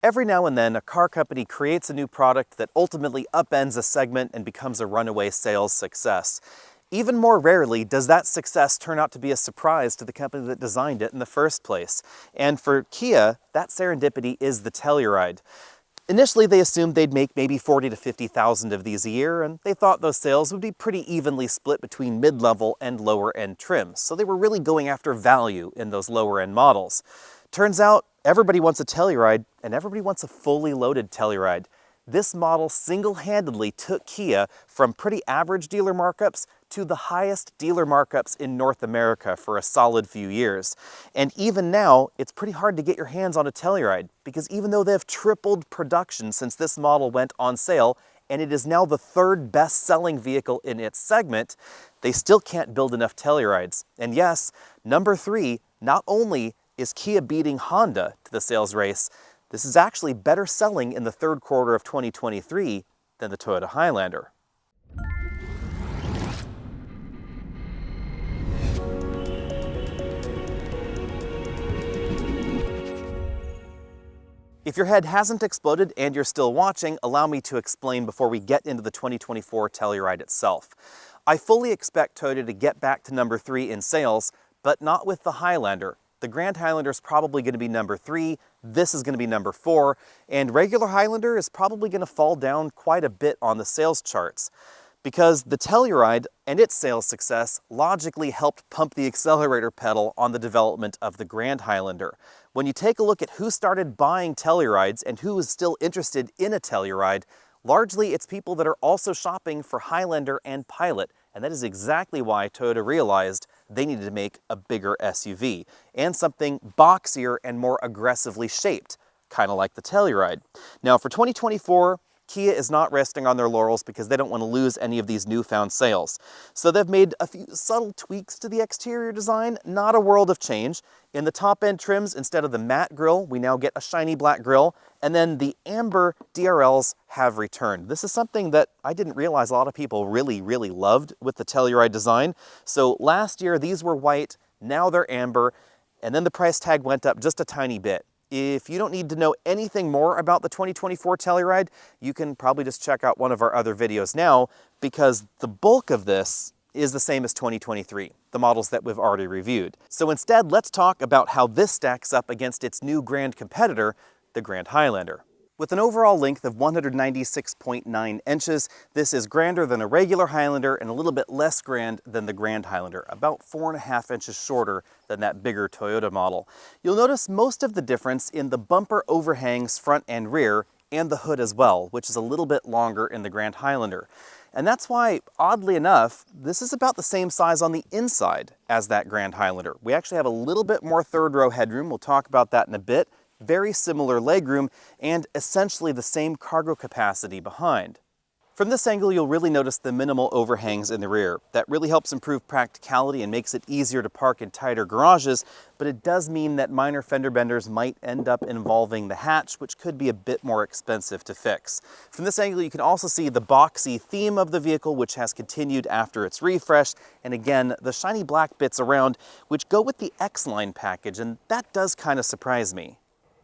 Every now and then, a car company creates a new product that ultimately upends a segment and becomes a runaway sales success. Even more rarely does that success turn out to be a surprise to the company that designed it in the first place. And for Kia, that serendipity is the Telluride. Initially, they assumed they'd make maybe 40 to 50,000 of these a year, and they thought those sales would be pretty evenly split between mid-level and lower-end trims. So they were really going after value in those lower-end models. Turns out, everybody wants a Telluride, and everybody wants a fully loaded Telluride. This model single-handedly took Kia from pretty average dealer markups to the highest dealer markups in North America for a solid few years. And even now, it's pretty hard to get your hands on a Telluride, because even though they've tripled production since this model went on sale, and it is now the third best-selling vehicle in its segment, they still can't build enough Tellurides. And yes, number 3, not only is Kia beating Honda to the sales race, this is actually better selling in the third quarter of 2023 than the Toyota Highlander. If your head hasn't exploded and you're still watching, allow me to explain before we get into the 2024 Telluride itself. I fully expect Toyota to get back to number 3 in sales, but not with the Highlander. The Grand Highlander is probably going to be number 3, this is going to be number 4, and regular Highlander is probably going to fall down quite a bit on the sales charts. Because the Telluride and its sales success logically helped pump the accelerator pedal on the development of the Grand Highlander. When you take a look at who started buying Tellurides and who is still interested in a Telluride, largely it's people that are also shopping for Highlander and Pilot, and that is exactly why Toyota realized they needed to make a bigger SUV, and something boxier and more aggressively shaped, kind of like the Telluride. Now for 2024, Kia is not resting on their laurels because they don't want to lose any of these newfound sales. So they've made a few subtle tweaks to the exterior design, not a world of change. In the top-end trims, instead of the matte grille, we now get a shiny black grille, and then the amber DRLs have returned. This is something that I didn't realize a lot of people really loved with the Telluride design. So last year, these were white, now they're amber, and then the price tag went up just a tiny bit. If you don't need to know anything more about the 2024 Telluride, you can probably just check out one of our other videos now, because the bulk of this is the same as 2023, the models that we've already reviewed. So instead, let's talk about how this stacks up against its new grand competitor, the Grand Highlander. With an overall length of 196.9 inches, this is grander than a regular Highlander and a little bit less grand than the Grand Highlander, about 4.5 inches shorter than that bigger Toyota model. You'll notice most of the difference in the bumper overhangs front and rear, and the hood as well, which is a little bit longer in the Grand Highlander. And that's why, oddly enough, this is about the same size on the inside as that Grand Highlander. We actually have a little bit more third row headroom, we'll talk about that in a bit, very similar legroom, and essentially the same cargo capacity behind. From this angle, you'll really notice the minimal overhangs in the rear. That really helps improve practicality and makes it easier to park in tighter garages, but it does mean that minor fender benders might end up involving the hatch, which could be a bit more expensive to fix. From this angle, you can also see the boxy theme of the vehicle, which has continued after its refresh, and again, the shiny black bits around, which go with the X-Line package, and that does kind of surprise me.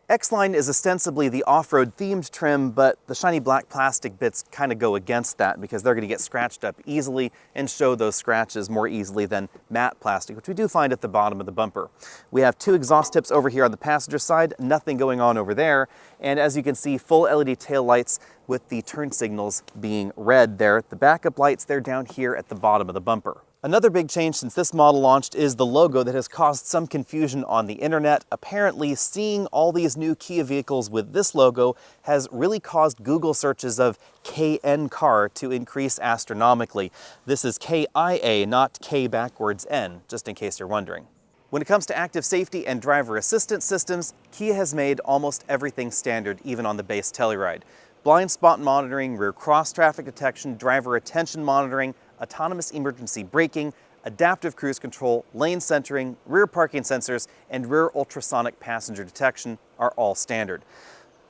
X-Line is ostensibly the off-road themed trim, but the shiny black plastic bits kind of go against that because they're going to get scratched up easily and show those scratches more easily than matte plastic, which we do find at the bottom of the bumper. We have 2 exhaust tips over here on the passenger side, nothing going on over there, and as you can see, full LED tail lights with the turn signals being red there. The backup lights, they're down here at the bottom of the bumper. Another big change since this model launched is the logo that has caused some confusion on the internet. Apparently, seeing all these new Kia vehicles with this logo has really caused Google searches of KN car to increase astronomically. This is KIA, not K backwards N, just in case you're wondering. When it comes to active safety and driver assistance systems, Kia has made almost everything standard, even on the base Telluride. Blind spot monitoring, rear cross traffic detection, driver attention monitoring, autonomous emergency braking, adaptive cruise control, lane centering, rear parking sensors, and rear ultrasonic passenger detection are all standard.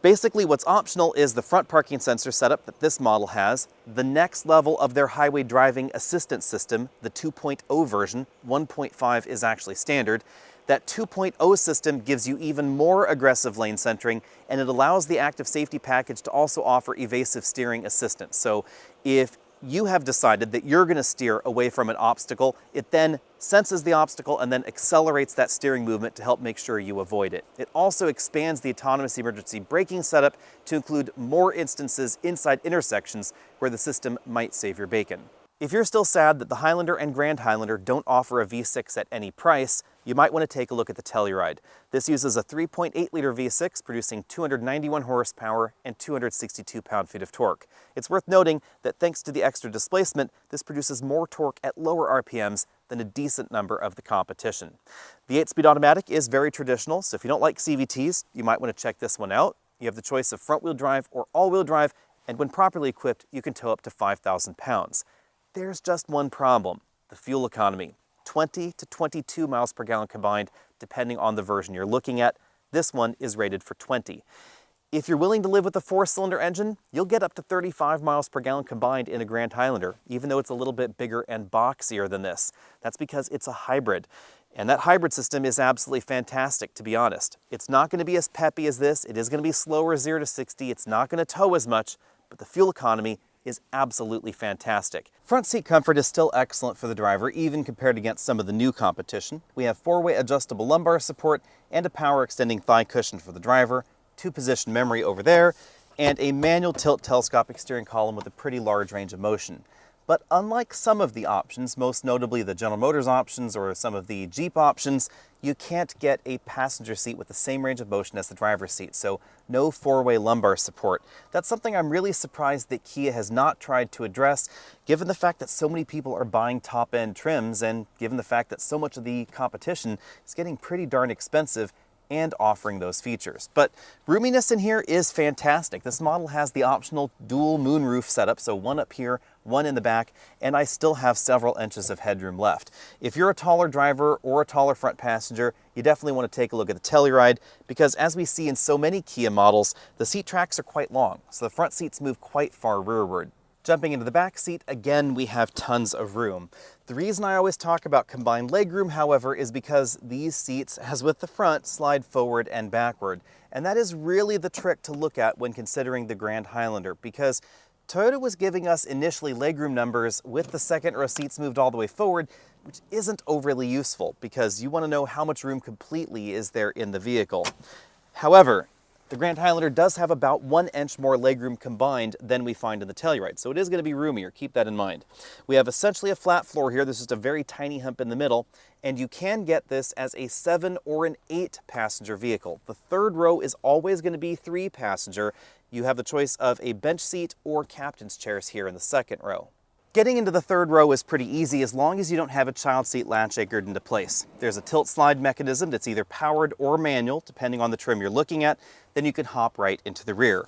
Basically, what's optional is the front parking sensor setup that this model has, the next level of their highway driving assistance system, the 2.0 version, 1.5 is actually standard, That 2.0 system gives you even more aggressive lane centering, and it allows the active safety package to also offer evasive steering assistance. So if you have decided that you're going to steer away from an obstacle, it then senses the obstacle and then accelerates that steering movement to help make sure you avoid it. It also expands the autonomous emergency braking setup to include more instances inside intersections where the system might save your bacon. If you're still sad that the Highlander and Grand Highlander don't offer a V6 at any price, you might want to take a look at the Telluride. This uses a 3.8-liter V6 producing 291 horsepower and 262 pound-feet of torque. It's worth noting that thanks to the extra displacement, this produces more torque at lower RPMs than a decent number of the competition. The 8-speed automatic is very traditional, so if you don't like CVTs, you might want to check this one out. You have the choice of front-wheel drive or all-wheel drive, and when properly equipped, you can tow up to 5,000 pounds. There's just one problem: the fuel economy. 20 to 22 miles per gallon combined, depending on the version you're looking at. This one is rated for 20. If you're willing to live with a 4-cylinder engine, you'll get up to 35 miles per gallon combined in a Grand Highlander, even though it's a little bit bigger and boxier than this. That's because it's a hybrid. And that hybrid system is absolutely fantastic, to be honest. It's not going to be as peppy as this. It is going to be slower 0 to 60. It's not going to tow as much, but the fuel economy is absolutely fantastic. Front seat comfort is still excellent for the driver, even compared against some of the new competition. We have 4-way adjustable lumbar support and a power extending thigh cushion for the driver, 2-position memory over there, and a manual tilt telescopic steering column with a pretty large range of motion. But unlike some of the options, most notably the General Motors options or some of the Jeep options, you can't get a passenger seat with the same range of motion as the driver's seat, so no 4-way lumbar support. That's something I'm really surprised that Kia has not tried to address, given the fact that so many people are buying top-end trims and given the fact that so much of the competition is getting pretty darn expensive and offering those features. But roominess in here is fantastic. This model has the optional dual moonroof setup, so one up here, one in the back, and I still have several inches of headroom left. If you're a taller driver or a taller front passenger, you definitely want to take a look at the Telluride, because as we see in so many Kia models, the seat tracks are quite long, so the front seats move quite far rearward. Jumping into the back seat, again, we have tons of room. The reason I always talk about combined legroom, however, is because these seats, as with the front, slide forward and backward. And that is really the trick to look at when considering the Grand Highlander, because Toyota was giving us initially legroom numbers with the second row seats moved all the way forward, which isn't overly useful because you want to know how much room completely is there in the vehicle. However, the Grand Highlander does have about 1 inch more legroom combined than we find in the Telluride, so it is going to be roomier. Keep that in mind. We have essentially a flat floor here. There's just a very tiny hump in the middle, and you can get this as a 7 or an 8 passenger vehicle. The third row is always going to be 3 passenger. You have the choice of a bench seat or captain's chairs here in the second row. Getting into the third row is pretty easy as long as you don't have a child seat latch anchored into place. There's a tilt slide mechanism that's either powered or manual, depending on the trim you're looking at, then you can hop right into the rear.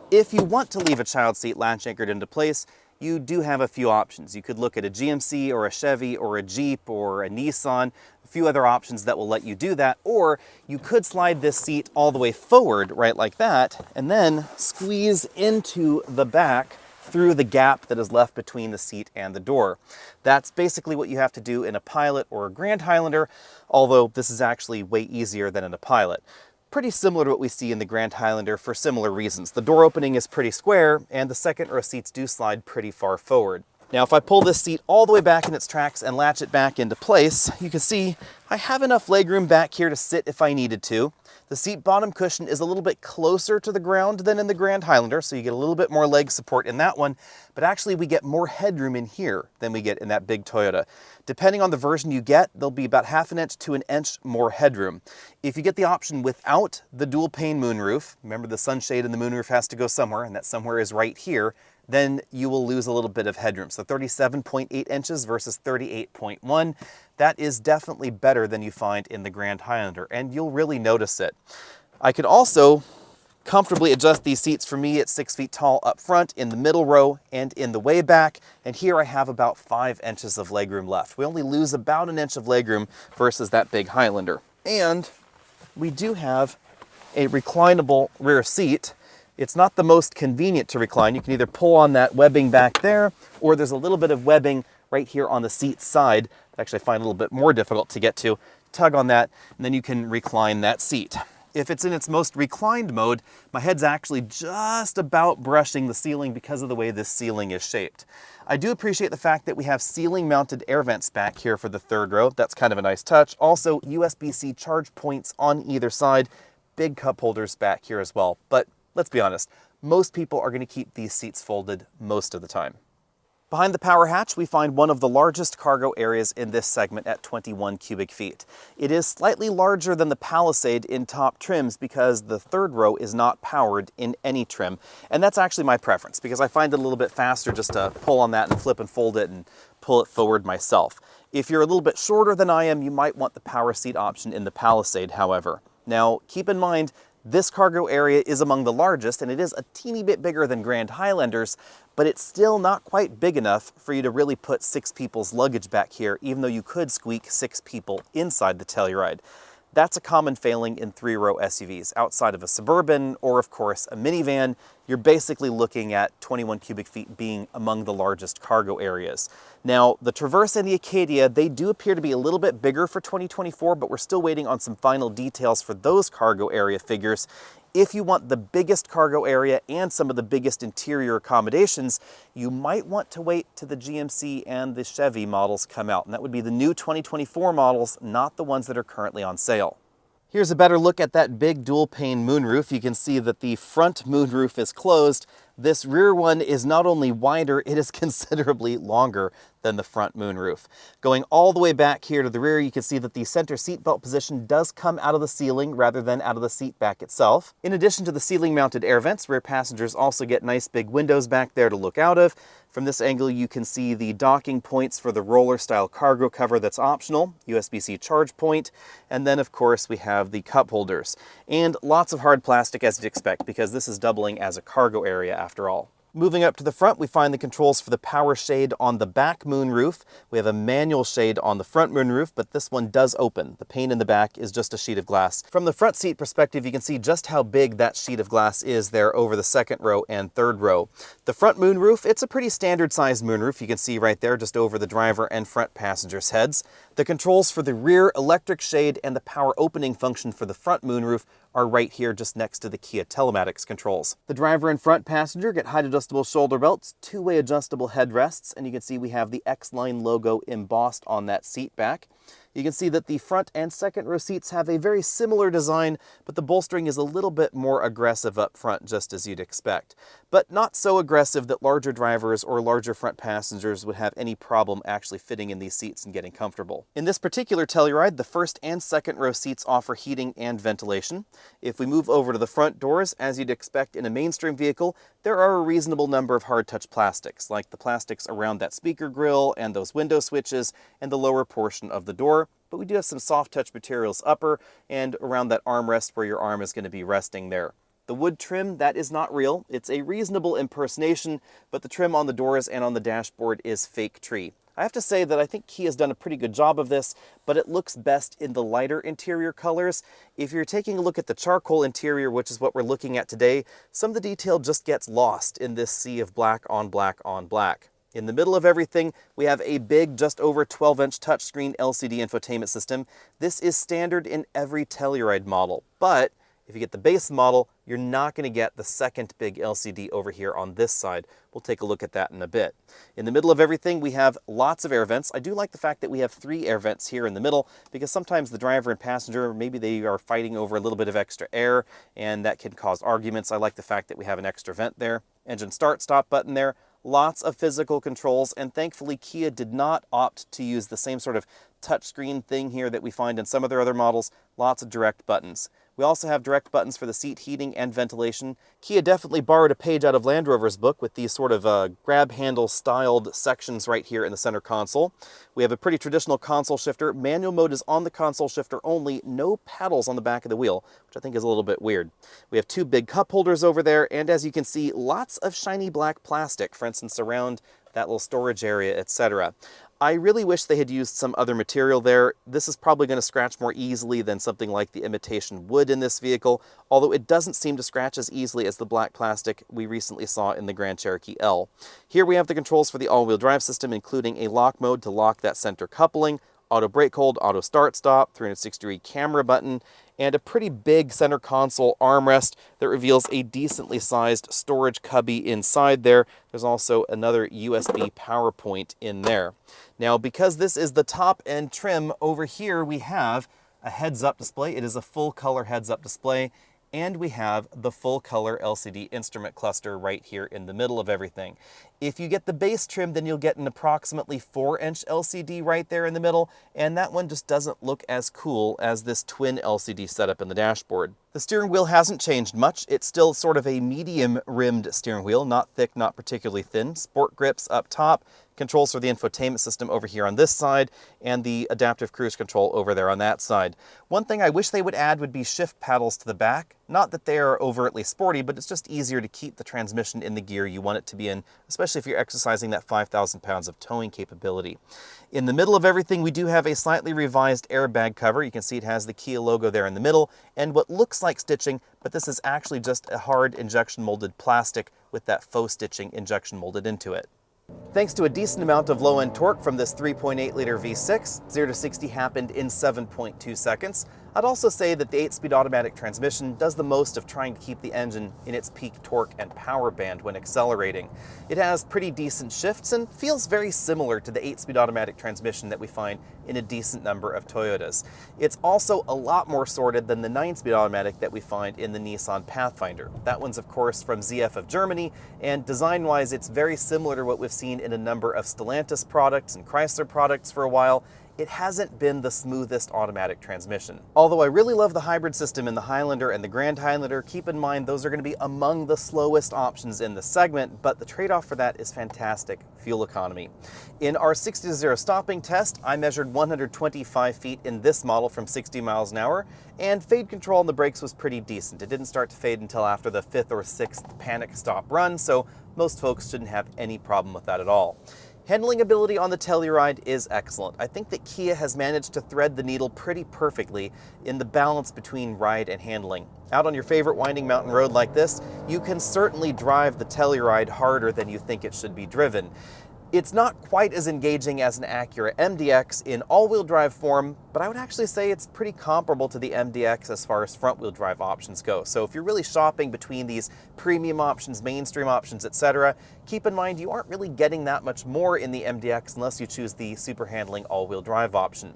If you want to leave a child seat latch anchored into place, you do have a few options. You could look at a GMC or a Chevy or a Jeep or a Nissan, a few other options that will let you do that, or you could slide this seat all the way forward, right like that, and then squeeze into the back through the gap that is left between the seat and the door. That's basically what you have to do in a Pilot or a Grand Highlander, although this is actually way easier than in a Pilot. Pretty similar to what we see in the Grand Highlander for similar reasons. The door opening is pretty square, and the second row seats do slide pretty far forward. Now, if I pull this seat all the way back in its tracks and latch it back into place, you can see I have enough legroom back here to sit if I needed to. The seat bottom cushion is a little bit closer to the ground than in the Grand Highlander, so you get a little bit more leg support in that one, but actually we get more headroom in here than we get in that big Toyota. Depending on the version you get, there'll be about ½ an inch to an inch more headroom. If you get the option without the dual pane moonroof, remember the sunshade and the moonroof has to go somewhere, and that somewhere is right here, then you will lose a little bit of headroom. So 37.8 inches versus 38.1. That is definitely better than you find in the Grand Highlander, and you'll really notice it. I could also comfortably adjust these seats for me at 6 feet tall up front, in the middle row, and in the way back, and here I have about 5 inches of legroom left. We only lose about an inch of legroom versus that big Highlander. And we do have a reclinable rear seat. It's not the most convenient to recline. You can either pull on that webbing back there, or there's a little bit of webbing right here on the seat side that actually I find a little bit more difficult to get to tug on that, and then you can recline that seat. If it's in its most reclined mode, my head's actually just about brushing the ceiling because of the way this ceiling is shaped. I do appreciate the fact that we have ceiling mounted air vents back here for the third row. That's kind of a nice touch. Also, USB-C charge points on either side, big cup holders back here as well. But let's be honest, most people are going to keep these seats folded most of the time. Behind the power hatch, we find one of the largest cargo areas in this segment at 21 cubic feet. It is slightly larger than the Palisade in top trims because the third row is not powered in any trim. And that's actually my preference because I find it a little bit faster just to pull on that and flip and fold it and pull it forward myself. If you're a little bit shorter than I am, you might want the power seat option in the Palisade, however. Now, keep in mind, this cargo area is among the largest, and it is a teeny bit bigger than Grand Highlander's, but it's still not quite big enough for you to really put 6 people's luggage back here, even though you could squeak 6 people inside the Telluride. That's a common failing in 3-row SUVs. Outside of a Suburban or, of course, a minivan, you're basically looking at 21 cubic feet being among the largest cargo areas. Now, the Traverse and the Acadia, they do appear to be a little bit bigger for 2024, but we're still waiting on some final details for those cargo area figures. If you want the biggest cargo area and some of the biggest interior accommodations, you might want to wait till the GMC and the Chevy models come out. And that would be the new 2024 models, not the ones that are currently on sale. Here's a better look at that big dual pane moonroof. You can see that the front moonroof is closed. This rear one is not only wider, it is considerably longer than the front moonroof. Going all the way back here to the rear, you can see that the center seatbelt position does come out of the ceiling rather than out of the seat back itself. In addition to the ceiling mounted air vents, rear passengers also get nice big windows back there to look out of. From this angle, you can see the docking points for the roller style cargo cover that's optional, USB-C charge point, and then of course we have the cup holders. And lots of hard plastic as you'd expect, because this is doubling as a cargo area after all. Moving up to the front, we find the controls for the power shade on the back moonroof. We have a manual shade on the front moonroof, but this one does open. The pane in the back is just a sheet of glass. From the front seat perspective, you can see just how big that sheet of glass is there over the second row and third row. The front moonroof, it's a pretty standard sized moonroof. You can see right there just over the driver and front passengers' heads. The controls for the rear electric shade and the power opening function for the front moonroof are right here just next to the Kia telematics controls. The driver and front passenger get height adjustable shoulder belts, two-way adjustable headrests, and you can see we have the X-Line logo embossed on that seat back. You can see that the front and second row seats have a very similar design, but the bolstering is a little bit more aggressive up front, just as you'd expect. But not so aggressive that larger drivers or larger front passengers would have any problem actually fitting in these seats and getting comfortable. In this particular Telluride, the first and second row seats offer heating and ventilation. If we move over to the front doors, as you'd expect in a mainstream vehicle, there are a reasonable number of hard-touch plastics, like the plastics around that speaker grille and those window switches and the lower portion of the door. But we do have some soft touch materials upper and around that armrest where your arm is going to be resting there. The wood trim, that is not real. It's a reasonable impersonation, but the trim on the doors and on the dashboard is fake tree. I have to say that I think Kia has done a pretty good job of this, but it looks best in the lighter interior colors. If you're taking a look at the charcoal interior, which is what we're looking at today, some of the detail just gets lost in this sea of black on black on black. In the middle of everything, we have a big, just over 12-inch touchscreen LCD infotainment system. This is standard in every Telluride model, but if you get the base model, you're not going to get the second big LCD over here on this side. We'll take a look at that in a bit. In the middle of everything, we have lots of air vents. I do like the fact that we have 3 air vents here in the middle, because sometimes the driver and passenger, maybe they are fighting over a little bit of extra air, and that can cause arguments. I like the fact that we have an extra vent there. Engine start, stop button there. Lots of physical controls, and thankfully Kia did not opt to use the same sort of touchscreen thing here that we find in some of their other models. Lots of direct buttons. We also have direct buttons for the seat heating and ventilation. Kia definitely borrowed a page out of Land Rover's book with these sort of grab handle styled sections right here in the center console. We have a pretty traditional console shifter. Manual mode is on the console shifter only, no paddles on the back of the wheel, which I think is a little bit weird. We have 2 big cup holders over there, and as you can see, lots of shiny black plastic, for instance, around that little storage area, etc. I really wish they had used some other material there. This is probably going to scratch more easily than something like the imitation wood in this vehicle, although it doesn't seem to scratch as easily as the black plastic we recently saw in the Grand Cherokee L. Here we have the controls for the all-wheel drive system, including a lock mode to lock that center coupling, auto brake hold, auto start stop, 360-degree camera button, and a pretty big center console armrest that reveals a decently sized storage cubby inside there. There's also another USB power point in there. Now, because this is the top end trim, over here we have a heads-up display. It is a full color heads-up display, and we have the full color LCD instrument cluster right here in the middle of everything. If you get the base trim, then you'll get an approximately 4-inch LCD right there in the middle, and that one just doesn't look as cool as this twin LCD setup in the dashboard. The steering wheel hasn't changed much. It's still sort of a medium-rimmed steering wheel, not thick, not particularly thin. Sport grips up top, controls for the infotainment system over here on this side, and the adaptive cruise control over there on that side. One thing I wish they would add would be shift paddles to the back. Not that they are overtly sporty, but it's just easier to keep the transmission in the gear you want it to be in, especially if you're exercising that 5,000 pounds of towing capability. In the middle of everything, we do have a slightly revised airbag cover. You can see it has the Kia logo there in the middle, and what looks like stitching, but this is actually just a hard injection molded plastic with that faux stitching injection molded into it. Thanks to a decent amount of low-end torque from this 3.8-liter V6, 0 to 60 happened in 7.2 seconds. I'd also say that the 8-speed automatic transmission does the most of trying to keep the engine in its peak torque and power band when accelerating. It has pretty decent shifts and feels very similar to the 8-speed automatic transmission that we find in a decent number of Toyotas. It's also a lot more sorted than the 9-speed automatic that we find in the Nissan Pathfinder. That one's of course from ZF of Germany, and design-wise it's very similar to what we've seen in a number of Stellantis products and Chrysler products for a while. It hasn't been the smoothest automatic transmission. Although I really love the hybrid system in the Highlander and the Grand Highlander, keep in mind those are going to be among the slowest options in the segment, but the trade-off for that is fantastic fuel economy. In our 60 to 0 stopping test, I measured 125 feet in this model from 60 miles an hour, and fade control on the brakes was pretty decent. It didn't start to fade until after the 5th or 6th panic stop run, so most folks shouldn't have any problem with that at all. Handling ability on the Telluride is excellent. I think that Kia has managed to thread the needle pretty perfectly in the balance between ride and handling. Out on your favorite winding mountain road like this, you can certainly drive the Telluride harder than you think it should be driven. It's not quite as engaging as an Acura MDX in all-wheel drive form, but I would actually say it's pretty comparable to the MDX as far as front-wheel drive options go. So if you're really shopping between these premium options, mainstream options, etc., keep in mind you aren't really getting that much more in the MDX unless you choose the super handling all-wheel drive option.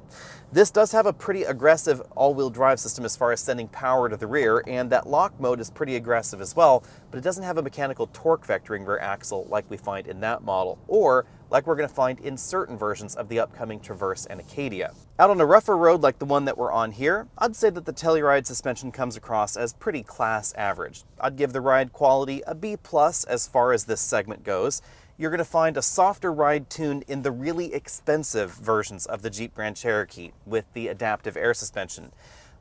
This does have a pretty aggressive all-wheel drive system as far as sending power to the rear, and that lock mode is pretty aggressive as well, but it doesn't have a mechanical torque vectoring rear axle like we find in that model, or like we're going to find in certain versions of the upcoming Traverse and Acadia. Out on a rougher road like the one that we're on here, I'd say that the Telluride suspension comes across as pretty class average. I'd give the ride quality a B+ as far as this segment goes. You're going to find a softer ride tune in the really expensive versions of the Jeep Grand Cherokee with the adaptive air suspension.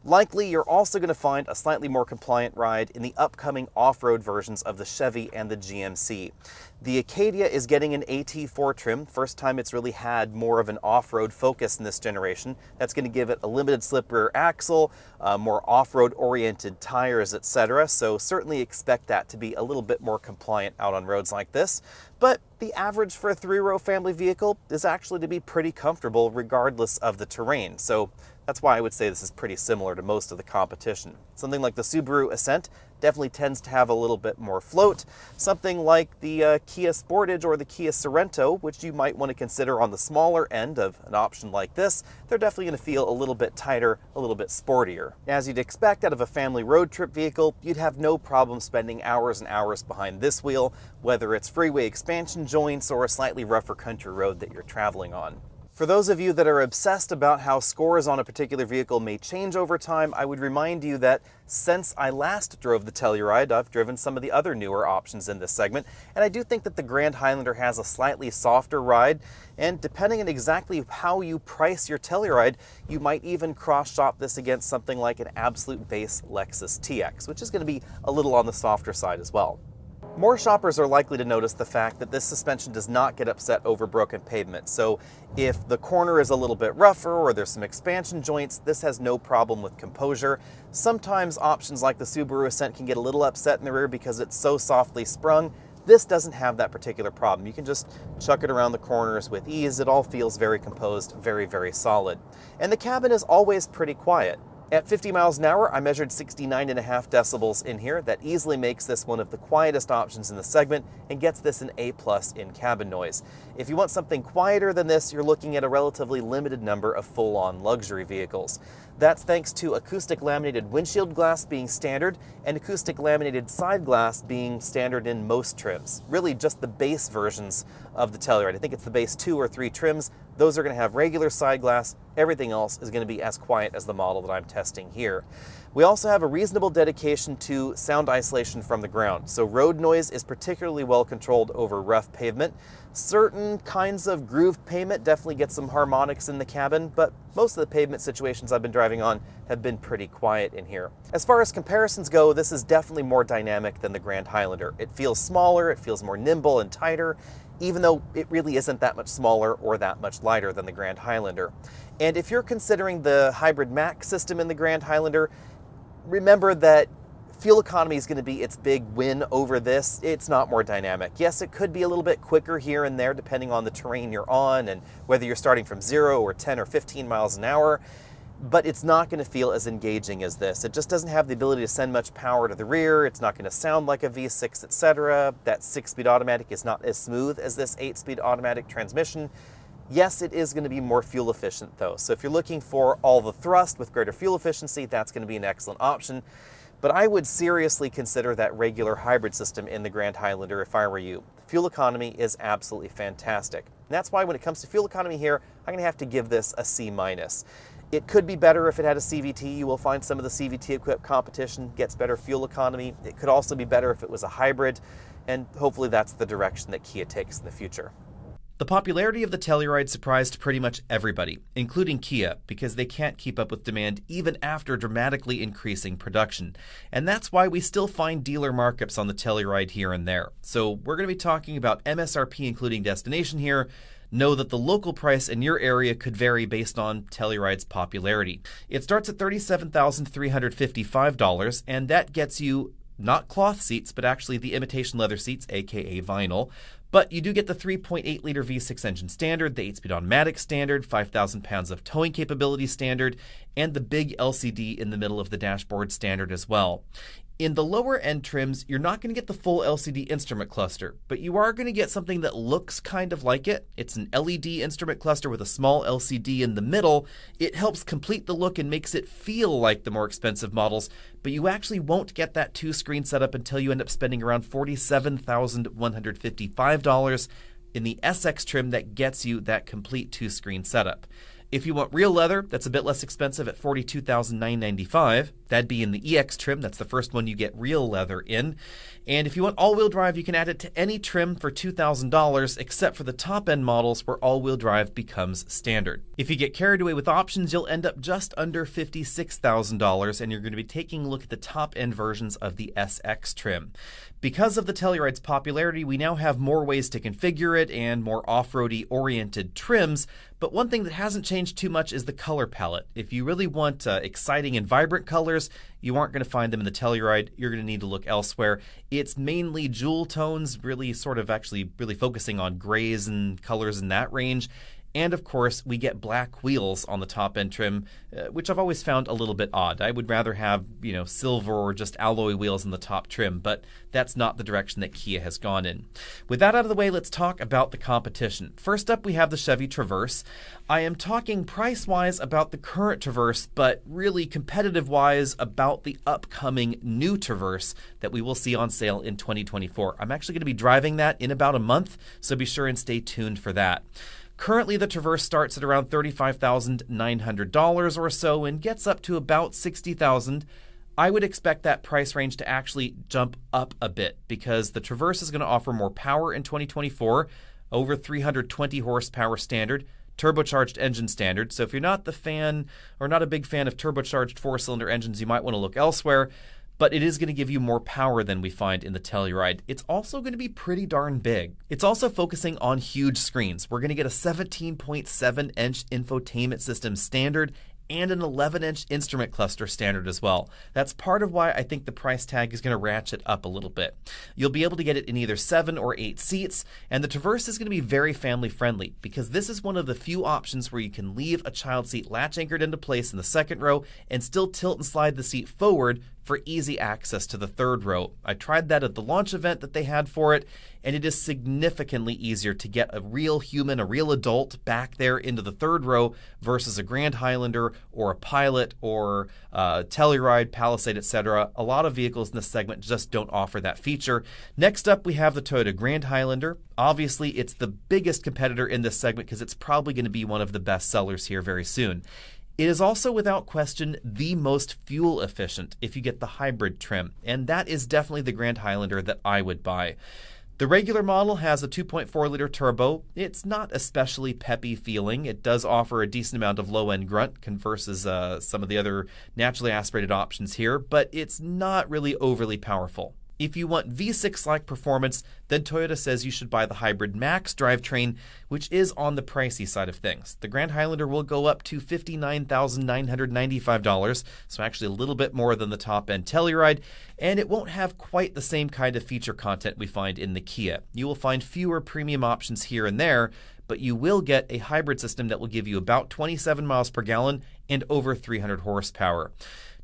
Likely, you're also going to find a slightly more compliant ride in the upcoming off-road versions of the Chevy and the GMC. The Acadia is getting an AT4 trim, first time it's really had more of an off-road focus in this generation. That's going to give it a limited slip rear axle, more off-road oriented tires, etc. So certainly expect that to be a little bit more compliant out on roads like this. But the average for a 3-row family vehicle is actually to be pretty comfortable regardless of the terrain. So that's why I would say this is pretty similar to most of the competition. Something like the Subaru Ascent definitely tends to have a little bit more float. Something like the Kia Sportage or the Kia Sorento, which you might want to consider on the smaller end of an option like this, they're definitely going to feel a little bit tighter, a little bit sportier. As you'd expect out of a family road trip vehicle, you'd have no problem spending hours and hours behind this wheel, whether it's freeway expansion joints or a slightly rougher country road that you're traveling on. For those of you that are obsessed about how scores on a particular vehicle may change over time, I would remind you that since I last drove the Telluride, I've driven some of the other newer options in this segment, and I do think that the Grand Highlander has a slightly softer ride, and depending on exactly how you price your Telluride, you might even cross-shop this against something like an absolute base Lexus TX, which is going to be a little on the softer side as well. More shoppers are likely to notice the fact that this suspension does not get upset over broken pavement. So if the corner is a little bit rougher or there's some expansion joints, this has no problem with composure. Sometimes options like the Subaru Ascent can get a little upset in the rear because it's so softly sprung. This doesn't have that particular problem. You can just chuck it around the corners with ease. It all feels very composed, very, very solid. And the cabin is always pretty quiet. At 50 miles an hour, I measured 69.5 decibels in here. That easily makes this one of the quietest options in the segment and gets this an A+ in cabin noise. If you want something quieter than this, you're looking at a relatively limited number of full-on luxury vehicles. That's thanks to acoustic laminated windshield glass being standard and acoustic laminated side glass being standard in most trims. Really just the base versions of the Telluride. I think it's the base 2 or 3 trims. Those are going to have regular side glass. Everything else is going to be as quiet as the model that I'm testing here. We also have a reasonable dedication to sound isolation from the ground. So road noise is particularly well controlled over rough pavement. Certain kinds of grooved pavement definitely get some harmonics in the cabin, but most of the pavement situations I've been driving on have been pretty quiet in here. As far as comparisons go, this is definitely more dynamic than the Grand Highlander. It feels smaller, it feels more nimble and tighter, even though it really isn't that much smaller or that much lighter than the Grand Highlander. And if you're considering the hybrid max system in the Grand Highlander, remember that fuel economy is going to be its big win over this. It's not more dynamic. Yes, it could be a little bit quicker here and there depending on the terrain you're on and whether you're starting from 0 or 10 or 15 miles an hour, but it's not going to feel as engaging as this. It just doesn't have the ability to send much power to the rear. It's not going to sound like a V6, etc. That 6-speed automatic is not as smooth as this 8-speed automatic transmission. Yes, it is going to be more fuel efficient though. So if you're looking for all the thrust with greater fuel efficiency, that's going to be an excellent option. But I would seriously consider that regular hybrid system in the Grand Highlander if I were you. Fuel economy is absolutely fantastic. And that's why when it comes to fuel economy here, I'm going to have to give this a C-. It could be better if it had a CVT. You will find some of the CVT-equipped competition gets better fuel economy. It could also be better if it was a hybrid, and hopefully that's the direction that Kia takes in the future. The popularity of the Telluride surprised pretty much everybody, including Kia, because they can't keep up with demand even after dramatically increasing production. And that's why we still find dealer markups on the Telluride here and there. So we're going to be talking about MSRP including destination here. Know that the local price in your area could vary based on Telluride's popularity. It starts at $37,355, and that gets you not cloth seats, but actually the imitation leather seats, aka vinyl. But you do get the 3.8-liter V6 engine standard, the 8-speed automatic standard, 5,000 pounds of towing capability standard, and the big LCD in the middle of the dashboard standard as well. In the lower end trims, you're not going to get the full LCD instrument cluster, but you are going to get something that looks kind of like it. It's an LED instrument cluster with a small LCD in the middle. It helps complete the look and makes it feel like the more expensive models, but you actually won't get that 2-screen setup until you end up spending around $47,155 in the SX trim that gets you that complete 2-screen setup. If you want real leather, that's a bit less expensive at $42,995. That'd be in the EX trim. That's the first one you get real leather in. And if you want all-wheel drive, you can add it to any trim for $2,000, except for the top-end models where all-wheel drive becomes standard. If you get carried away with options, you'll end up just under $56,000, and you're going to be taking a look at the top-end versions of the SX trim. Because of the Telluride's popularity, we now have more ways to configure it and more off-roady oriented trims, but one thing that hasn't changed too much is the color palette. If you really want exciting and vibrant colors, you aren't going to find them in the Telluride. You're going to need to look elsewhere. It's mainly jewel tones, really focusing on grays and colors in that range. And of course, we get black wheels on the top end trim, which I've always found a little bit odd. I would rather have, silver or just alloy wheels in the top trim, but that's not the direction that Kia has gone in. With that out of the way, let's talk about the competition. First up, we have the Chevy Traverse. I am talking price-wise about the current Traverse, but really competitive-wise about the upcoming new Traverse that we will see on sale in 2024. I'm actually going to be driving that in about a month, so be sure and stay tuned for that. Currently, the Traverse starts at around $35,900 or so and gets up to about $60,000. I would expect that price range to actually jump up a bit because the Traverse is going to offer more power in 2024, over 320 horsepower standard, turbocharged engine standard. So if you're not the fan or not a big fan of turbocharged 4-cylinder engines, you might want to look elsewhere. But it is going to give you more power than we find in the Telluride. It's also going to be pretty darn big. It's also focusing on huge screens. We're going to get a 17.7-inch infotainment system standard and an 11-inch instrument cluster standard as well. That's part of why I think the price tag is going to ratchet up a little bit. You'll be able to get it in either 7 or 8 seats, and the Traverse is going to be very family friendly because this is one of the few options where you can leave a child seat latch anchored into place in the second row and still tilt and slide the seat forward for easy access to the third row. I tried that at the launch event that they had for it, and it is significantly easier to get a real human, a real adult back there into the third row versus a Grand Highlander or a Pilot or Telluride, Palisade, etc. A lot of vehicles in this segment just don't offer that feature. Next up, we have the Toyota Grand Highlander. Obviously, it's the biggest competitor in this segment because it's probably going to be one of the best sellers here very soon. It is also, without question, the most fuel efficient if you get the hybrid trim, and that is definitely the Grand Highlander that I would buy. The regular model has a 2.4-liter turbo. It's not especially peppy feeling. It does offer a decent amount of low-end grunt versus some of the other naturally aspirated options here, but it's not really overly powerful. If you want V6-like performance, then Toyota says you should buy the Hybrid Max drivetrain, which is on the pricey side of things. The Grand Highlander will go up to $59,995, so actually a little bit more than the top-end Telluride, and it won't have quite the same kind of feature content we find in the Kia. You will find fewer premium options here and there, but you will get a hybrid system that will give you about 27 miles per gallon and over 300 horsepower.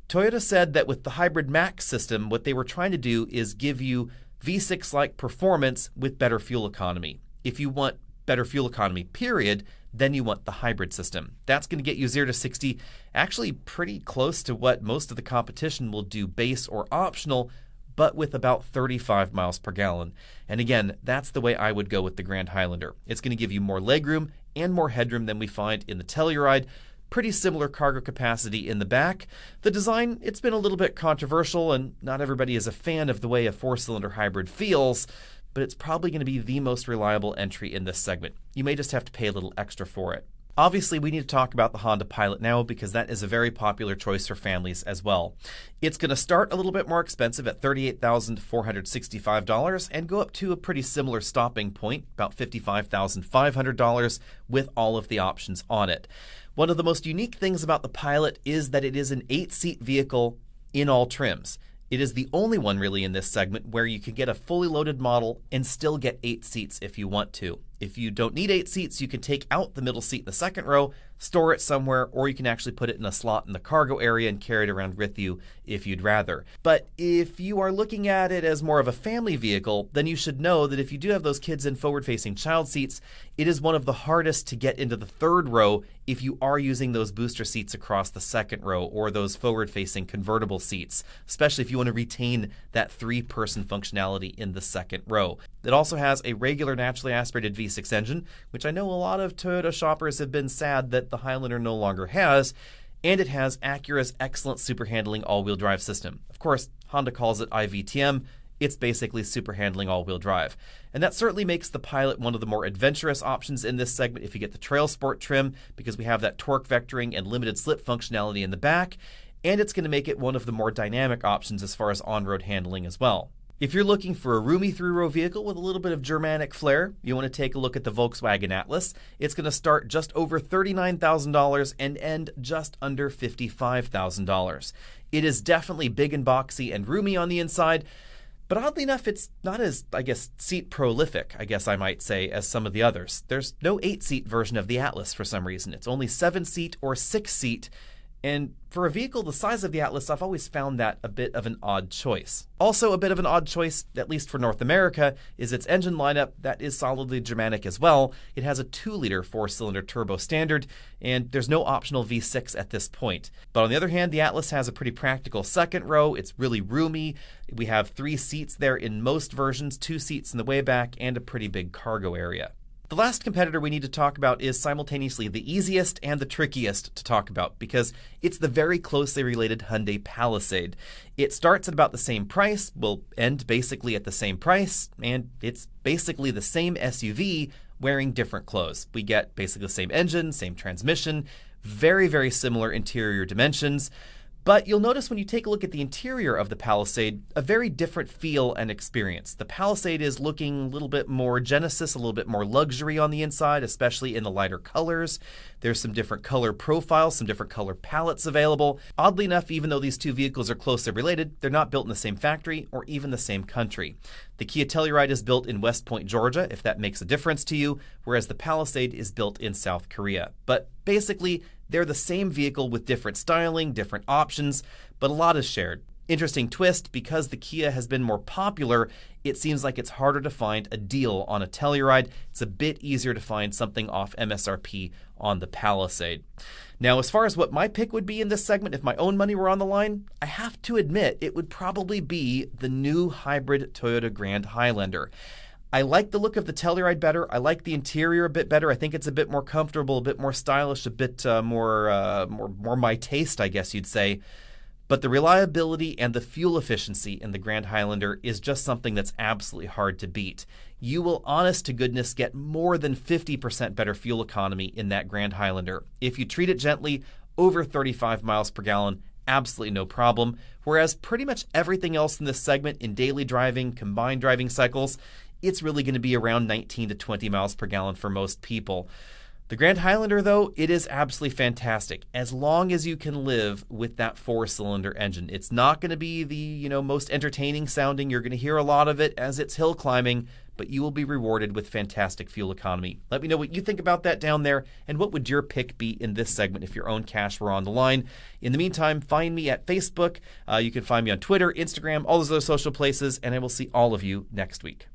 Toyota said that with the Hybrid Max system, what they were trying to do is give you V6-like performance with better fuel economy. If you want better fuel economy, period, then you want the hybrid system. That's going to get you 0 to 60 actually pretty close to what most of the competition will do base or optional, but with about 35 miles per gallon. And again, that's the way I would go with the Grand Highlander. It's going to give you more legroom and more headroom than we find in the Telluride. Pretty similar cargo capacity in the back. The design, it's been a little bit controversial, and not everybody is a fan of the way a 4-cylinder hybrid feels, but it's probably going to be the most reliable entry in this segment. You may just have to pay a little extra for it. Obviously, we need to talk about the Honda Pilot now because that is a very popular choice for families as well. It's going to start a little bit more expensive at $38,465 and go up to a pretty similar stopping point, about $55,500 with all of the options on it. One of the most unique things about the Pilot is that it is an 8-seat vehicle in all trims. It is the only one really in this segment where you can get a fully loaded model and still get 8 seats if you want to. If you don't need 8 seats, you can take out the middle seat in the second row, store it somewhere, or you can actually put it in a slot in the cargo area and carry it around with you if you'd rather. But if you are looking at it as more of a family vehicle, then you should know that if you do have those kids in forward-facing child seats, it is one of the hardest to get into the third row if you are using those booster seats across the second row or those forward-facing convertible seats, especially if you want to retain that 3-person functionality in the second row. It also has a regular naturally aspirated V6 engine, which I know a lot of Toyota shoppers have been sad that the Highlander no longer has, and it has Acura's excellent super handling all-wheel drive system. Of course, Honda calls it IVTM. It's basically super handling all-wheel drive. And that certainly makes the Pilot one of the more adventurous options in this segment if you get the Trail Sport trim, because we have that torque vectoring and limited slip functionality in the back, and it's going to make it one of the more dynamic options as far as on-road handling as well. If you're looking for a roomy through-row vehicle with a little bit of Germanic flair, you want to take a look at the Volkswagen Atlas. It's going to start just over $39,000 and end just under $55,000. It is definitely big and boxy and roomy on the inside, but oddly enough, it's not as, seat prolific, I might say, as some of the others. There's no 8-seat version of the Atlas for some reason. It's only 7-seat or 6-seat. And for a vehicle the size of the Atlas, I've always found that a bit of an odd choice. Also a bit of an odd choice, at least for North America, is its engine lineup that is solidly Germanic as well. It has a 2-liter 4-cylinder turbo standard, and there's no optional V6 at this point. But on the other hand, the Atlas has a pretty practical second row. It's really roomy. We have 3 seats there in most versions, 2 seats in the way back, and a pretty big cargo area. The last competitor we need to talk about is simultaneously the easiest and the trickiest to talk about because it's the very closely related Hyundai Palisade. It starts at about the same price, will end basically at the same price, and it's basically the same SUV wearing different clothes. We get basically the same engine, same transmission, very, very similar interior dimensions. But you'll notice when you take a look at the interior of the Palisade, a very different feel and experience. The Palisade is looking a little bit more Genesis, a little bit more luxury on the inside, especially in the lighter colors. There's some different color profiles, some different color palettes available. Oddly enough, even though these two vehicles are closely related, they're not built in the same factory or even the same country. The Kia Telluride is built in West Point, Georgia, if that makes a difference to you, whereas the Palisade is built in South Korea. But basically, they're the same vehicle with different styling, different options, but a lot is shared. Interesting twist, because the Kia has been more popular, it seems like it's harder to find a deal on a Telluride. It's a bit easier to find something off MSRP on the Palisade. Now, as far as what my pick would be in this segment if my own money were on the line, I have to admit it would probably be the new hybrid Toyota Grand Highlander. I like the look of the Telluride better. I like the interior a bit better. I think it's a bit more comfortable, a bit more stylish, a bit more my taste, I guess you'd say. But the reliability and the fuel efficiency in the Grand Highlander is just something that's absolutely hard to beat. You will, honest to goodness, get more than 50% better fuel economy in that Grand Highlander. If you treat it gently, over 35 miles per gallon, absolutely no problem. Whereas pretty much everything else in this segment in daily driving, combined driving cycles, it's really going to be around 19 to 20 miles per gallon for most people. The Grand Highlander, though, it is absolutely fantastic as long as you can live with that 4-cylinder engine. It's not going to be the, most entertaining sounding. You're going to hear a lot of it as it's hill climbing, but you will be rewarded with fantastic fuel economy. Let me know what you think about that down there, and what would your pick be in this segment if your own cash were on the line. In the meantime, find me at Facebook. You can find me on Twitter, Instagram, all those other social places, and I will see all of you next week.